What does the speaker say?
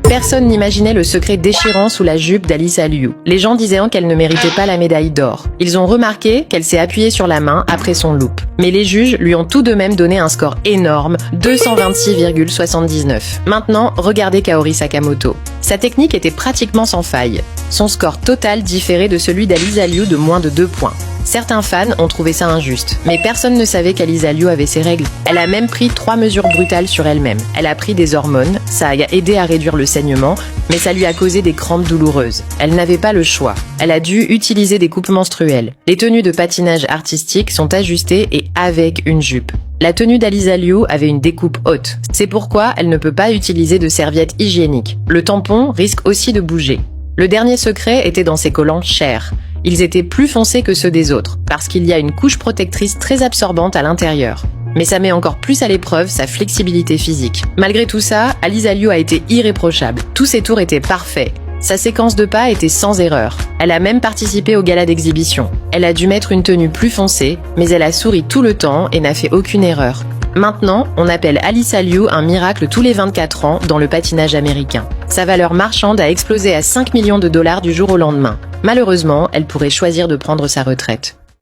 Personne n'imaginait le secret déchirant sous la jupe d'Alyssa Liu. Les gens disaient qu'elle ne méritait pas la médaille d'or. Ils ont remarqué qu'elle s'est appuyée sur la main après son loop. Mais les juges lui ont tout de même donné un score énorme, 226,79. Maintenant, regardez Kaori Sakamoto. Sa technique était pratiquement sans faille. Son score total différait de celui d'Alyssa Liu de moins de 2 points. Certains fans ont trouvé ça injuste, mais personne ne savait qu'Alyssa Liu avait ses règles. Elle a même pris 3 mesures brutales sur elle-même. Elle a pris des hormones, ça a aidé à réduire le saignement, mais ça lui a causé des crampes douloureuses. Elle n'avait pas le choix. Elle a dû utiliser des coupes menstruelles. Les tenues de patinage artistique sont ajustées et avec une jupe. La tenue d'Alyssa Liu avait une découpe haute. C'est pourquoi elle ne peut pas utiliser de serviettes hygiéniques. Le tampon risque aussi de bouger. Le dernier secret était dans ses collants chers. Ils étaient plus foncés que ceux des autres, parce qu'il y a une couche protectrice très absorbante à l'intérieur. Mais ça met encore plus à l'épreuve sa flexibilité physique. Malgré tout ça, Alyssa Liu a été irréprochable. Tous ses tours étaient parfaits. Sa séquence de pas était sans erreur. Elle a même participé au gala d'exhibition. Elle a dû mettre une tenue plus foncée, mais elle a souri tout le temps et n'a fait aucune erreur. Maintenant, on appelle Alyssa Liu un miracle tous les 24 ans dans le patinage américain. Sa valeur marchande a explosé à 5 millions de dollars du jour au lendemain. Malheureusement, elle pourrait choisir de prendre sa retraite.